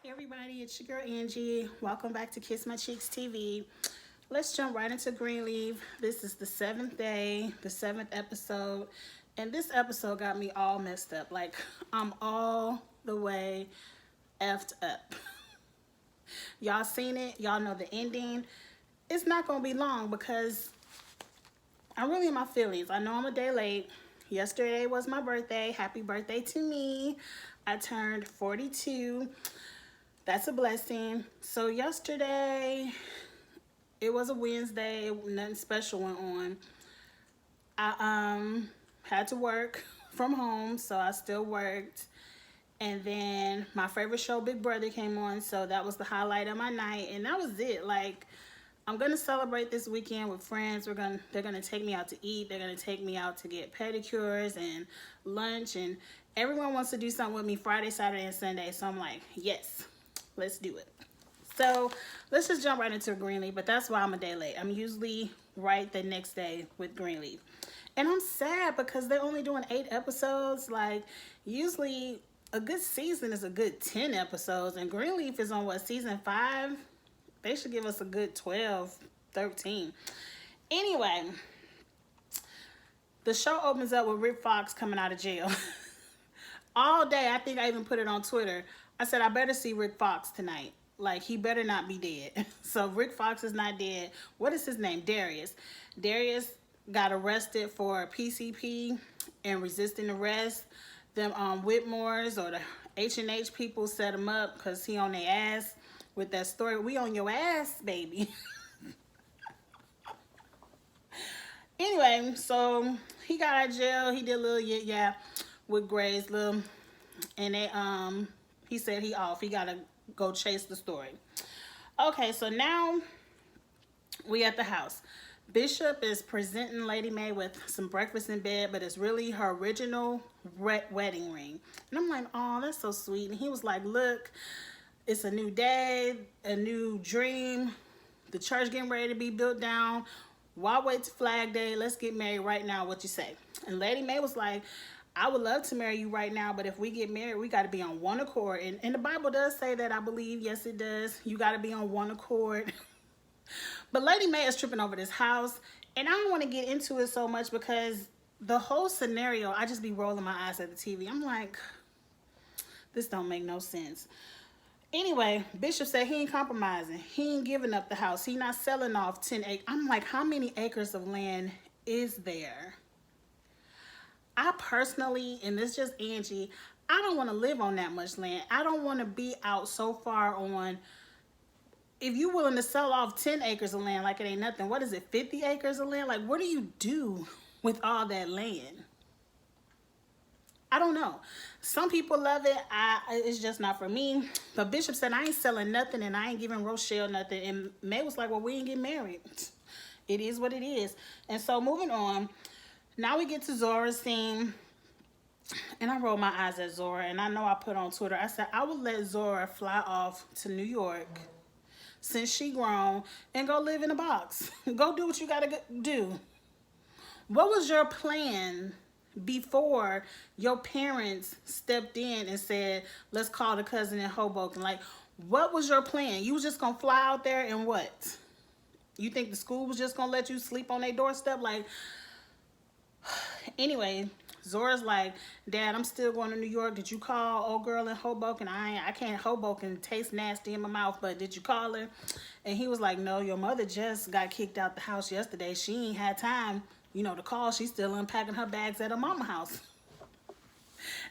Hey everybody, it's your girl Angie. Welcome back to Kiss My Cheeks TV. Let's jump right into Greenleaf. This is the seventh day, the seventh episode, and this episode got me all messed up. Like, I'm all the way effed up. Y'all seen it, y'all know the ending. It's not gonna be long because I'm really in my feelings. I know I'm a day late. Yesterday was my birthday. Happy birthday to me. I turned 42. That's a blessing. So yesterday, it was a Wednesday. Nothing special went on. I had to work from home, so I still worked. And then my favorite show, Big Brother, came on, so that was the highlight of my night. And that was it. Like, I'm gonna celebrate this weekend with friends. They're gonna take me out to eat. They're gonna take me out to get pedicures and lunch, and everyone wants to do something with me Friday, Saturday, and Sunday. So I'm like, yes, let's do it. So let's just jump right into Greenleaf, but that's why I'm a day late. I'm usually right the next day with Greenleaf. And I'm sad because they're only doing 8 episodes. Like, usually a good season is a good 10 episodes, and Greenleaf is on what, season 5? They should give us a good 12, 13. Anyway, the show opens up with Rick Fox coming out of jail. All day, I think I even put it on Twitter. I said, I better see Rick Fox tonight. Like, he better not be dead. So Rick Fox is not dead. What is his name? Darius. Darius got arrested for PCP and resisting arrest. Them Whitmores or the H&H people set him up because he on their ass with that story. We on your ass, baby. Anyway, so he got out of jail. He did a little yeah with Gray's little, and they he said he off. He gotta go chase the story. Okay, so now we at the house. Bishop is presenting Lady Mae with some breakfast in bed, but it's really her original wedding ring. And I'm like, oh, that's so sweet. And he was like, look, it's a new day, a new dream. The church getting ready to be built down. Why wait to Flag Day? Let's get married right now. What you say? And Lady Mae was like, I would love to marry you right now, but if we get married, we got to be on one accord. And the Bible does say that, I believe. Yes, it does. You got to be on one accord. But Lady Mae is tripping over this house. And I don't want to get into it so much because the whole scenario, I just be rolling my eyes at the TV. I'm like, this don't make no sense. Anyway, Bishop said he ain't compromising. He ain't giving up the house. He not selling off 10 acres. I'm like, how many acres of land is there? I personally, and this is just Angie, I don't want to live on that much land. I don't want to be out so far on, if you're willing to sell off 10 acres of land like it ain't nothing, what is it, 50 acres of land? Like, what do you do with all that land? I don't know. Some people love it. It's just not for me. But Bishop said, I ain't selling nothing and I ain't giving Rochelle nothing. And May was like, well, we ain't getting married. It is what it is. And so moving on, now we get to Zora's scene. And I rolled my eyes at Zora. And I know I put on Twitter, I said, I would let Zora fly off to New York since she grown and go live in a box. Go do what you got to do. What was your plan before your parents stepped in and said, let's call the cousin in Hoboken? Like, what was your plan? You was just gonna fly out there and what? You think the school was just gonna let you sleep on their doorstep? Like, anyway, Zora's like, Dad, I'm still going to New York. Did you call old girl in Hoboken? I can't. Hoboken taste nasty in my mouth, but did you call her? And he was like, no, your mother just got kicked out the house yesterday. She ain't had time, to call. She's still unpacking her bags at her mama's house.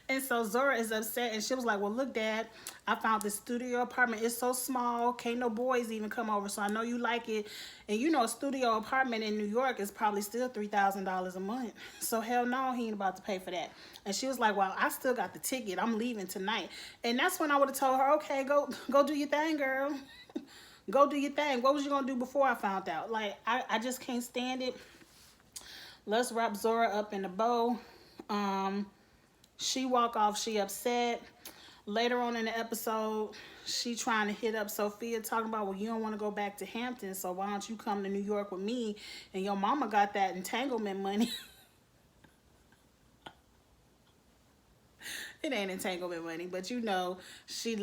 And so Zora is upset, and she was like, well, look, Dad, I found this studio apartment. It's so small, can't no boys even come over, so I know you like it. And a studio apartment in New York is probably still $3,000 a month. So hell no, he ain't about to pay for that. And she was like, well, I still got the ticket. I'm leaving tonight. And that's when I would have told her, okay, go do your thing, girl. Go do your thing. What was you going to do before I found out? Like, I just can't stand it. Let's wrap Zora up in a bow. She walk off, she upset. Later on in the episode, she trying to hit up Sophia, talking about, well, you don't want to go back to Hampton, so why don't you come to New York with me? And your mama got that entanglement money. It ain't entanglement money, but she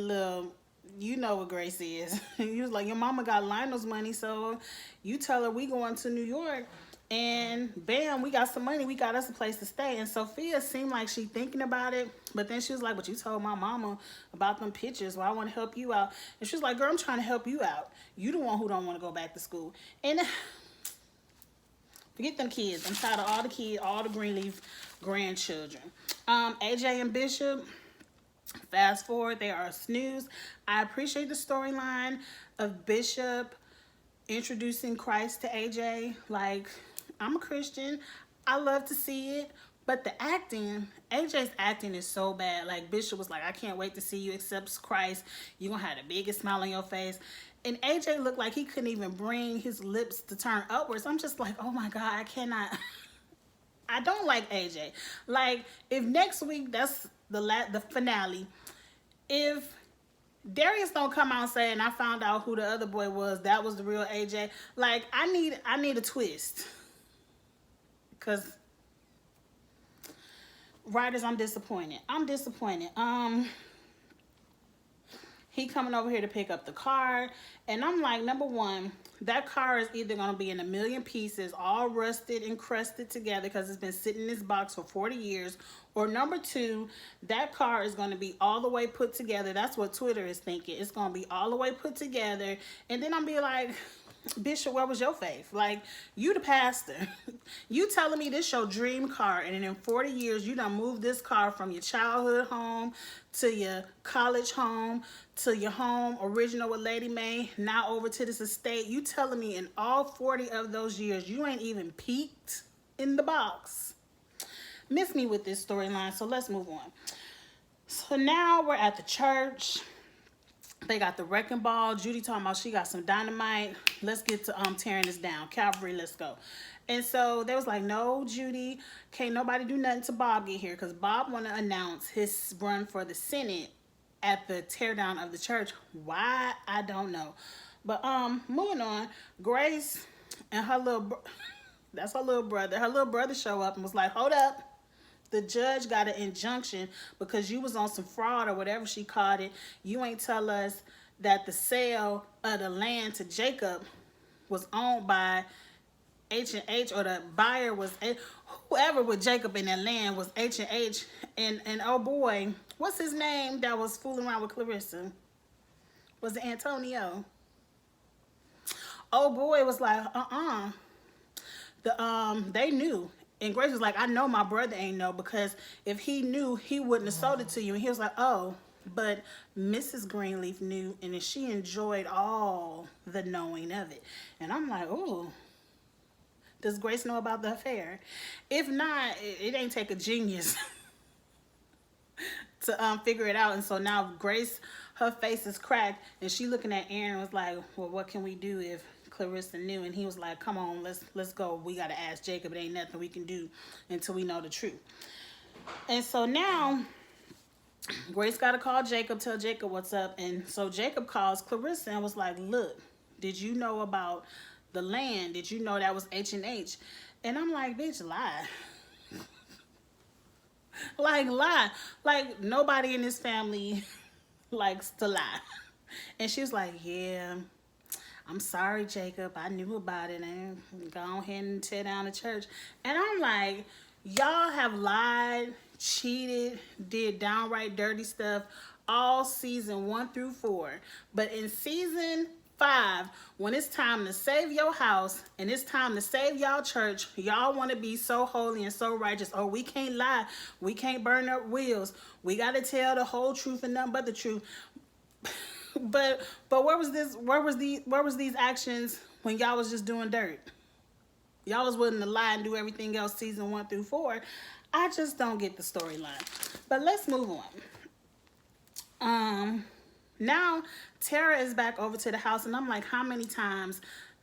you know what Grace is. He was like, your mama got Lionel's money, so you tell her we going to New York, and bam, we got some money. We got us a place to stay. And Sophia seemed like she thinking about it, but then she was like, but you told my mama about them pictures. Well, I want to help you out. And she was like, girl, I'm trying to help you out. You the one who don't want to go back to school. And forget them kids. I'm tired of all the kids, all the Greenleaf grandchildren. AJ and Bishop, fast forward, they are a snooze. I appreciate the storyline of Bishop introducing Christ to AJ. Like, I'm a Christian. I love to see it. But the acting, AJ's acting is so bad. Like, Bishop was like, I can't wait to see you accept Christ. You're going to have the biggest smile on your face. And AJ looked like he couldn't even bring his lips to turn upwards. I'm just like, oh my God, I cannot. I don't like AJ. Like, if next week, that's the finale, if Darius don't come out and say, and I found out who the other boy was, that was the real AJ. Like, I need a twist. Because writers, I'm disappointed. He coming over here to pick up the car, and I'm like, number one, that car is either going to be in a million pieces, all rusted and crusted together because it's been sitting in this box for 40 years, or number two, that car is going to be all the way put together. That's what Twitter is thinking. It's going to be all the way put together, and then I'm be like, Bishop, where was your faith? Like, you the pastor. You telling me this your dream car, and in 40 years, you done moved this car from your childhood home to your college home to your home original with Lady Mae, now over to this estate. You telling me in all 40 of those years, you ain't even peeked in the box. Miss me with this storyline, so let's move on. So now we're at the church. They got the wrecking ball. Judy talking about she got some dynamite. Let's get to tearing this down. Calvary, let's go. And so they was like, no, Judy, can't nobody do nothing to Bob get here, because Bob want to announce his run for the Senate at the teardown of the church. Why? I don't know. But moving on, Grace and her that's her little brother. Her little brother show up and was like, hold up. The judge got an injunction because you was on some fraud or whatever she called it. You ain't tell us that the sale of the land to Jacob was owned by H&H, or the buyer was whoever with Jacob in that land was H&H. And oh boy, what's his name that was fooling around with Clarissa? Was it Antonio? Oh boy, was like, they knew. And Grace was like, I know my brother ain't know, because if he knew, he wouldn't have sold it to you. And he was like, oh, but Mrs. Greenleaf knew, and she enjoyed all the knowing of it. And I'm like, oh, does Grace know about the affair? If not, it ain't take a genius to figure it out. And so now Grace, her face is cracked, and she looking at Aaron, was like, well, what can we do if Clarissa knew? And he was like, come on, let's go. We gotta ask Jacob. It ain't nothing we can do until we know the truth. And so now Grace gotta call Jacob, tell Jacob what's up. And so Jacob calls Clarissa and was like, look, did you know about the land? Did you know that was H&H? And I'm like, bitch, lie. Like, lie. Like, nobody in this family likes to lie. And she was like, yeah, I'm sorry, Jacob. I knew about it, and go ahead and tear down the church. And I'm like, y'all have lied, cheated, did downright dirty stuff all season 1 through 4. But in season 5, when it's time to save your house and it's time to save y'all church, y'all want to be so holy and so righteous. Oh, we can't lie. We can't burn up wheels. We got to tell the whole truth and nothing but the truth. But where was these actions when y'all was just doing dirt? Y'all was willing to lie and do everything else season 1 through 4. I just don't get the storyline. But let's move on. Now Tara is back over to the house, and I'm like, how many times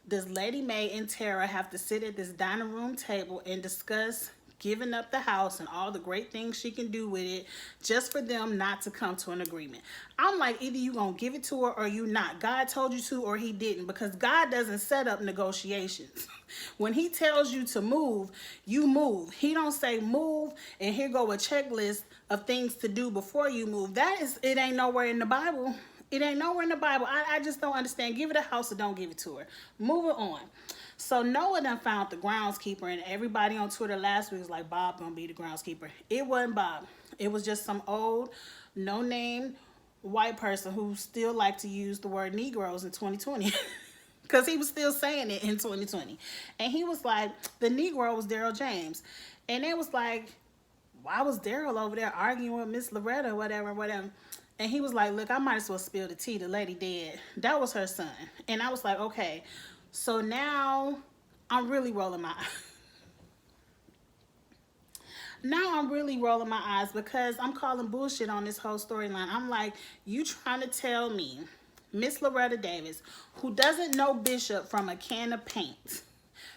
does Lady Mae and Tara have to sit at this dining room table and discuss giving up the house and all the great things she can do with it, just for them not to come to an agreement? I'm like, either you gonna give it to her or you not. God told you to, or he didn't, because God doesn't set up negotiations. When he tells you to move, you move. He don't say move and here go a checklist of things to do before you move. It ain't nowhere in the Bible. It ain't nowhere in the Bible. I just don't understand. Give it a house or don't give it to her. Move it on. So Noah done found the groundskeeper, and everybody on Twitter last week was like, Bob gonna be the groundskeeper. It wasn't Bob. It was just some old, no-name white person who still liked to use the word Negroes in 2020. Because he was still saying it in 2020. And he was like, the Negro was Daryl James. And it was like, why was Daryl over there arguing with Miss Loretta or whatever, whatever? And he was like, look, I might as well spill the tea. The lady dead. That was her son. And I was like, okay. So now I'm really rolling my eyes. Now I'm really rolling my eyes because I'm calling bullshit on this whole storyline. I'm like, you trying to tell me Miss Loretta Davis, who doesn't know Bishop from a can of paint,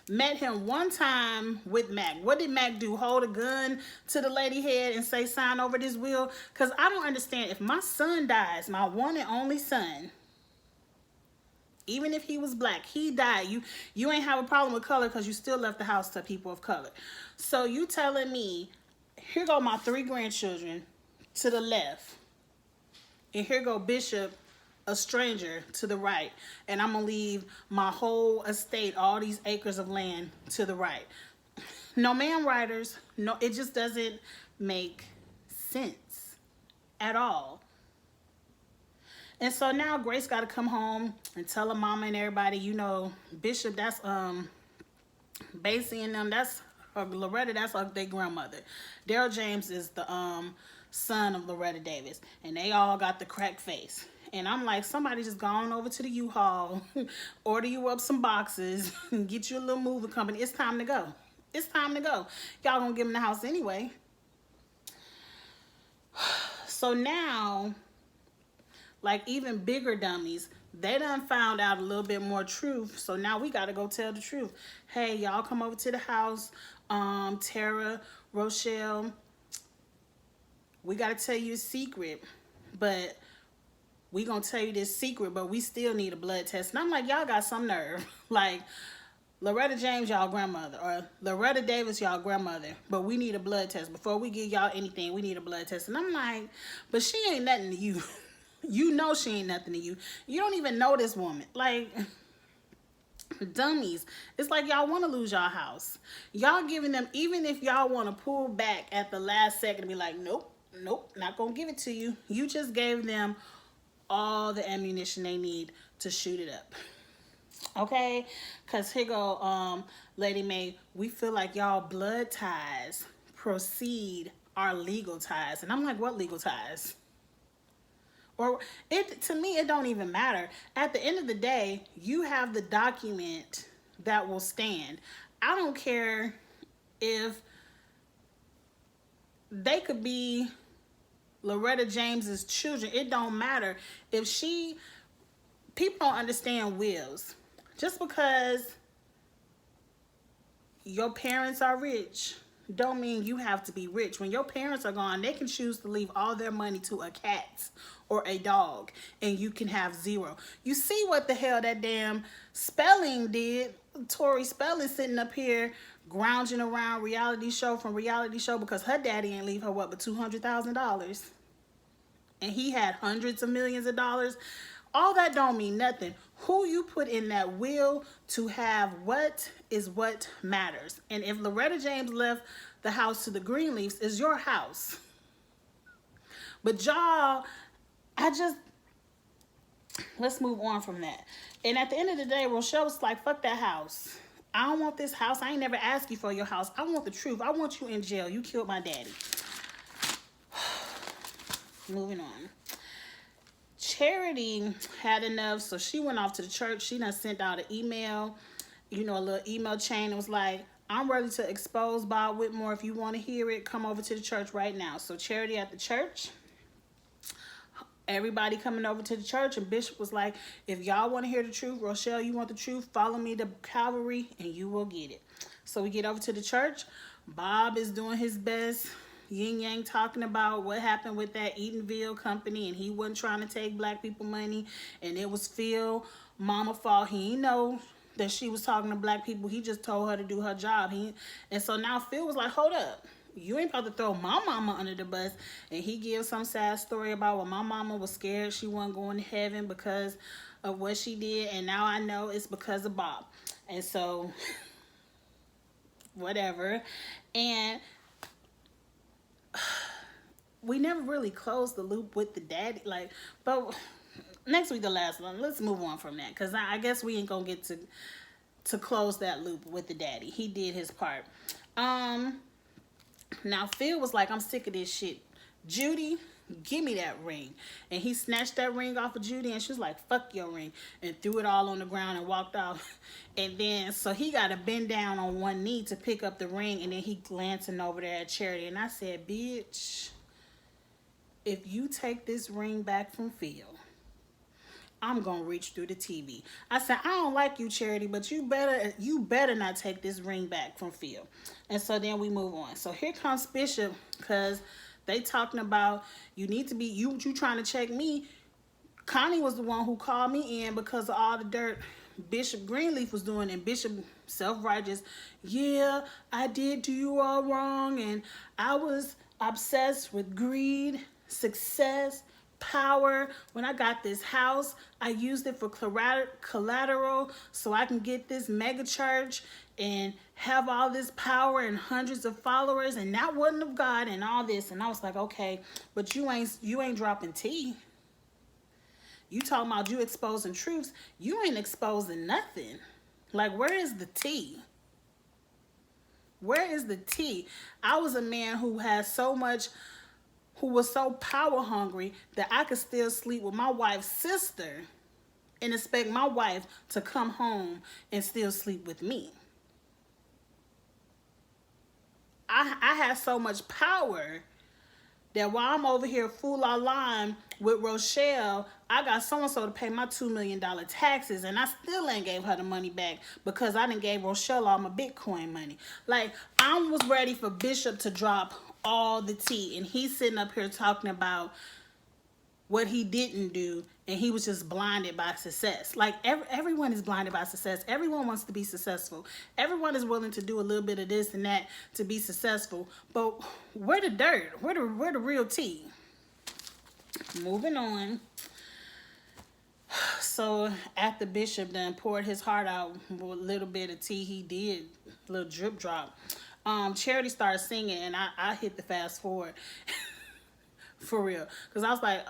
met him one time with Mac. What did Mac do? Hold a gun to the lady head and say, sign over this will? Because I don't understand. If my son dies, my one and only son, even if he was black, he died. You ain't have a problem with color because you still left the house to people of color. So you telling me, here go my 3 grandchildren to the left. And here go Bishop, a stranger, to the right, and I'm gonna leave my whole estate, all these acres of land, to the right. No, ma'am, writers, no, it just doesn't make sense at all. And so now Grace got to come home and tell her mama and everybody, you know, Bishop, that's Basie and them, that's Loretta, that's their grandmother. Daryl James is the son of Loretta Davis, and they all got the cracked face. And I'm like, somebody just gone over to the U-Haul, order you up some boxes, and get you a little moving company. It's time to go. It's time to go. Y'all gonna give him the house anyway. So now, like even bigger dummies, they done found out a little bit more truth. So now we gotta go tell the truth. Hey, y'all come over to the house. Tara, Rochelle, we gotta tell you a secret. But we gonna tell you this secret, but we still need a blood test. And I'm like, y'all got some nerve. Like, Loretta James, y'all grandmother, or Loretta Davis, y'all grandmother, but we need a blood test. Before we give y'all anything, we need a blood test. And I'm like, but she ain't nothing to you. You know she ain't nothing to you. You don't even know this woman. Like, dummies. It's like y'all want to lose y'all house. Y'all giving them, even if y'all want to pull back at the last second and be like, nope, not gonna give it to you. You just gave them all the ammunition they need to shoot it up. Okay? Because here go, Lady Mae, we feel like y'all blood ties proceed our legal ties. And I'm like, what legal ties? Or to me, it don't even matter. At the end of the day, you have the document that will stand. I don't care if they could be Loretta James's children. It don't matter. If people don't understand wills. Just because your parents are rich don't mean you have to be rich. When your parents are gone, they can choose to leave all their money to a cat or a dog, and you can have 0. You see what the hell that damn Spelling did? Tori Spelling sitting up here grounding around reality show from reality show because her daddy ain't leave her what but $200,000, and he had hundreds of millions of dollars. All that don't mean nothing. Who you put in that will to have what is what matters. And if Loretta James left the house to the Greenleafs, it's your house. But y'all, let's move on from that. And at the end of the day, Rochelle was like, fuck that house. I don't want this house. I ain't never asked you for your house. I want the truth. I want you in jail. You killed my daddy. Moving on. Charity had enough, so she went off to the church. She done sent out an email, you know, a little email chain. It was like, I'm ready to expose Bob Whitmore. If you want to hear it, come over to the church right now. So Charity at the church, everybody coming over to the church, and Bishop was like, if y'all want to hear the truth, Rochelle, you want the truth, follow me to Calvary and you will get it. So we get over to the church. Bob is doing his best. Yin Yang talking about what happened with that Eatonville company, and he wasn't trying to take black people money, and it was Phil mama fault. He didn't know that she was talking to black people. He just told her to do her job. And so now Phil was like, hold up, you ain't about to throw my mama under the bus. And he gives some sad story about when my mama was scared she wasn't going to heaven because of what she did, and now I know it's because of Bob. And so whatever. And we never really closed the loop with the daddy, like, but next week the last one. Let's move on from that, because I guess we ain't gonna get to close that loop with the daddy. He did his part. Now Phil was like, I'm sick of this shit. Judy, give me that ring. And he snatched that ring off of Judy, and she was like, fuck your ring, and threw it all on the ground and walked off. And then, so he got to bend down on one knee to pick up the ring, and then he glancing over there at Charity. And I said, bitch, if you take this ring back from Phil, I'm gonna reach through the TV. I said, I don't like you, Charity, but you better not take this ring back from Phil. And so then we move on. So here comes Bishop, because they talking about, you need to be, you trying to check me. Connie was the one who called me in because of all the dirt Bishop Greenleaf was doing, and Bishop self-righteous, yeah, I did do you all wrong, and I was obsessed with greed, success, power. When I got this house, I used it for collateral so I can get this mega church and have all this power and hundreds of followers, and that wasn't of God and all this. And I was like, okay, but you ain't dropping tea. You talking about you exposing truths. You ain't exposing nothing. Like, where is the tea? Where is the tea? I was a man who was so power hungry that I could still sleep with my wife's sister and expect my wife to come home and still sleep with me. I had so much power that while I'm over here fool la line with Rochelle, I got so-and-so to pay my $2 million taxes, and I still ain't gave her the money back because I done gave Rochelle all my Bitcoin money. Like, I was ready for Bishop to drop all the tea, and he's sitting up here talking about what he didn't do, and he was just blinded by success. Like, everyone is blinded by success. Everyone wants to be successful. Everyone is willing to do a little bit of this and that to be successful. But where the dirt? Where the real tea? Moving on. So after Bishop done poured his heart out with a little bit of tea, he did a little drip drop. Charity started singing, and I hit the fast forward. For real. Because I was like,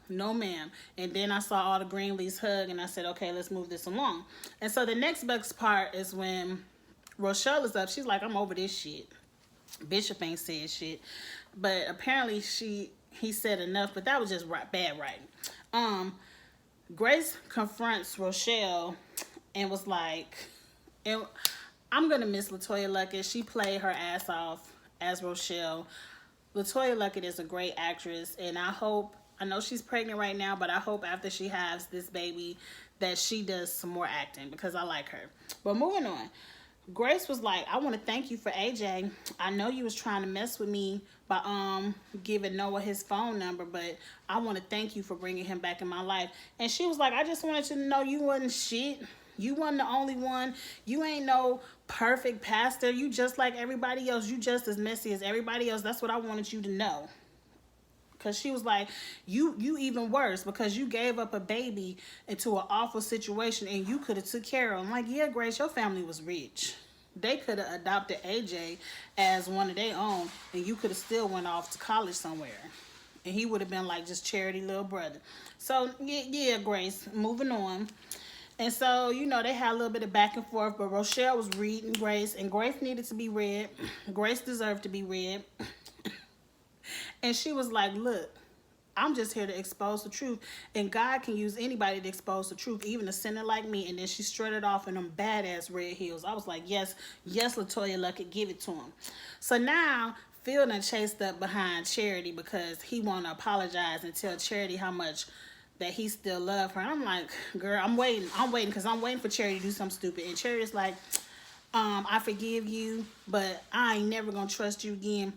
no ma'am. And then I saw all the Greenleafs hug, and I said, okay, let's move this along. And so the next best part is when Rochelle is up. She's like, I'm over this shit. Bishop ain't said shit. But apparently he said enough, but that was just bad writing. Grace confronts Rochelle and was like, I'm going to miss LaToya Luckett. She played her ass off as Rochelle. LaToya Luckett is a great actress, and I know she's pregnant right now, but I hope after she has this baby that she does some more acting, because I like her. But moving on, Grace was like, I want to thank you for AJ. I know you was trying to mess with me by giving Noah his phone number, but I want to thank you for bringing him back in my life. And she was like, I just wanted you to know you wasn't shit. You wasn't the only one. You ain't no perfect pastor. You just like everybody else. You just as messy as everybody else. That's what I wanted you to know. Because she was like, you even worse, because you gave up a baby into an awful situation and you could have took care of him. I'm like, yeah, Grace, your family was rich. They could have adopted AJ as one of their own, and you could have still went off to college somewhere. And he would have been like just Charity little brother. So, yeah, Grace, moving on. And so, you know, they had a little bit of back and forth, but Rochelle was reading Grace, and Grace needed to be read. Grace deserved to be read. And she was like, look, I'm just here to expose the truth, and God can use anybody to expose the truth, even a sinner like me. And then she strutted off in them badass red heels. I was like, yes, LaToya Luckett, give it to him. So now Phil done chased up behind Charity because he want to apologize and tell Charity how much that he still love her. I'm like, girl, I'm waiting because I'm waiting for Charity to do something stupid. And Charity's like, I forgive you, but I ain't never gonna trust you again.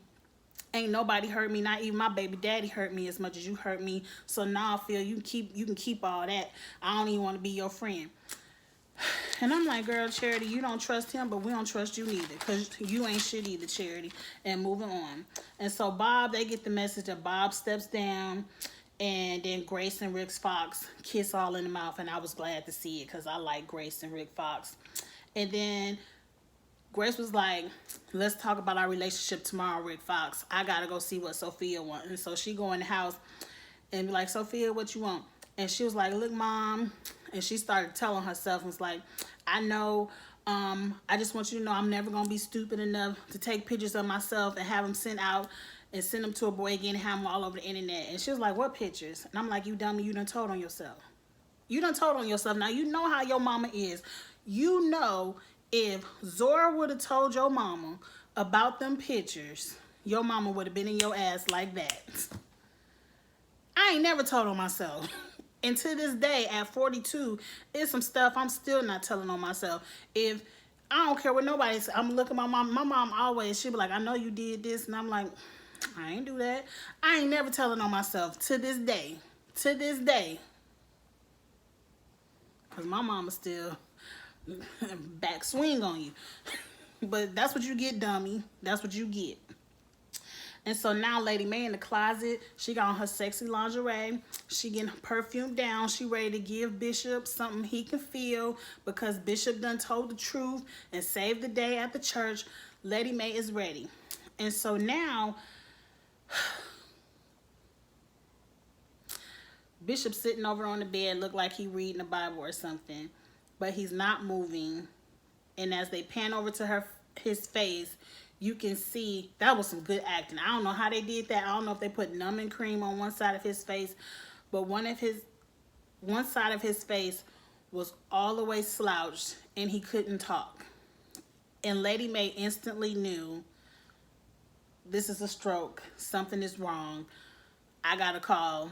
Ain't nobody hurt me, not even my baby daddy hurt me as much as you hurt me. So now I feel you can keep all that. I don't even want to be your friend. And I'm like, girl, Charity, you don't trust him, but we don't trust you neither, because you ain't shit either, Charity. And moving on. And so Bob, they get the message that Bob steps down, and then Grace and Rick Fox kiss all in the mouth, and I was glad to see it, because I like Grace and Rick Fox. And then Grace was like, let's talk about our relationship tomorrow, Rick Fox. I gotta go see what Sophia wants. And so she go in the house and be like, Sophia, what you want? And she was like, look, Mom. And she started telling herself, and was like, I know, I just want you to know I'm never going to be stupid enough to take pictures of myself and have them sent out and send them to a boy again and have them all over the internet. And she was like, what pictures? And I'm like, you dummy, you done told on yourself. You done told on yourself. Now, you know how your mama is. You know, if Zora would have told your mama about them pictures, your mama would have been in your ass like that. I ain't never told on myself. And to this day, at 42, it's some stuff I'm still not telling on myself. If I don't care what nobody says, I'm looking at my mom. My mom always, she be like, I know you did this. And I'm like, I ain't do that. I ain't never telling on myself to this day. To this day. Because my mama still back swing on you. But that's what you get, dummy. That's what you get. And so now Lady Mae in the closet, she got on her sexy lingerie. She getting perfumed down. She ready to give Bishop something he can feel, because Bishop done told the truth and saved the day at the church. Lady Mae is ready. And so now Bishop sitting over on the bed, look like he reading the Bible or something, but he's not moving. And as they pan over to his face, you can see that was some good acting. I don't know how they did that. I don't know if they put numbing cream on one side of his face, but one side of his face was all the way slouched and he couldn't talk. And Lady Mae instantly knew, this is a stroke. Something is wrong. I gotta call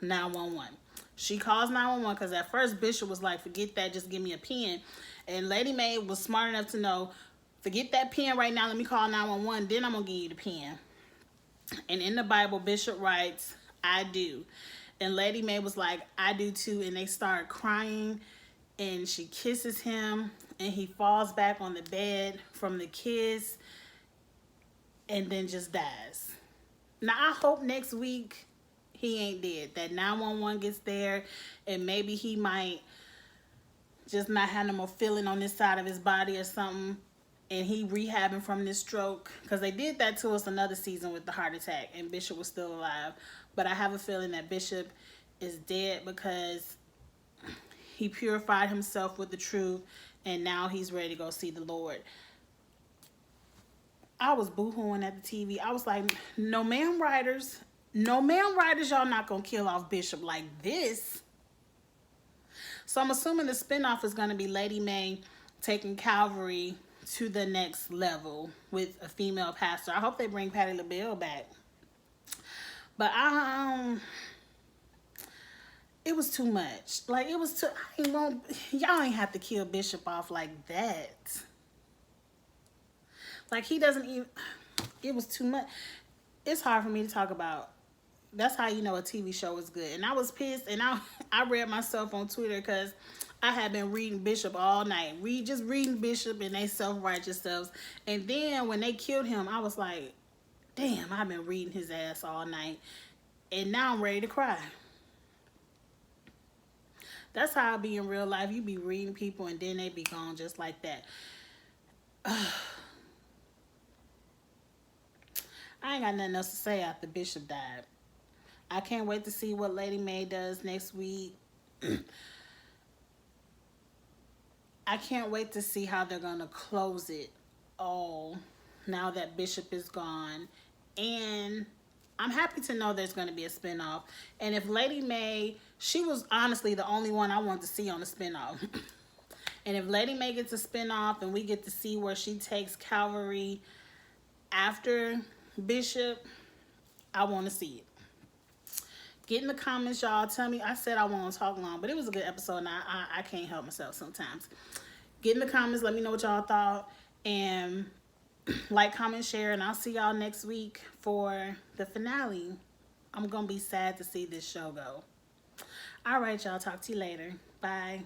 911. She calls 911 because at first Bishop was like, forget that, just give me a pen. And Lady Mae was smart enough to know, forget that pen right now, let me call 911, then I'm going to give you the pen. And in the Bible, Bishop writes, I do. And Lady Mae was like, I do too. And they start crying, and she kisses him, and he falls back on the bed from the kiss, and then just dies. Now, I hope next week he ain't dead. That 911 gets there, and maybe he might just not have no more feeling on this side of his body or something, and he rehabbing from this stroke, because they did that to us another season with the heart attack, and Bishop was still alive. But I have a feeling that Bishop is dead because he purified himself with the truth, and now he's ready to go see the Lord. I was boo-hooing at the TV. I was like, no ma'am, writers. No ma'am, writers, y'all not gonna kill off Bishop like this. So I'm assuming the spinoff is gonna be Lady Mae taking Calvary to the next level with a female pastor. I hope they bring Patti LaBelle back. But it was too much. Like, it was too, y'all ain't have to kill Bishop off like that. Like, he doesn't even, it was too much. It's hard for me to talk about. That's how you know a TV show is good. And I was pissed, and I read myself on Twitter because I had been reading Bishop all night. Just reading Bishop and they self-righteous selves. And then when they killed him, I was like, damn, I've been reading his ass all night. And now I'm ready to cry. That's how I be in real life. You be reading people and then they be gone just like that. I ain't got nothing else to say after Bishop died. I can't wait to see what Lady Mae does next week. I can't wait to see how they're going to close it all now that Bishop is gone. And I'm happy to know there's going to be a spinoff. And if Lady Mae, she was honestly the only one I wanted to see on the spinoff. And if Lady Mae gets a spinoff and we get to see where she takes Calvary after Bishop, I want to see it. Get in the comments, y'all. Tell me. I said I won't talk long, but it was a good episode, and I can't help myself sometimes. Get in the comments. Let me know what y'all thought. And like, comment, share, and I'll see y'all next week for the finale. I'm going to be sad to see this show go. All right, y'all. Talk to you later. Bye.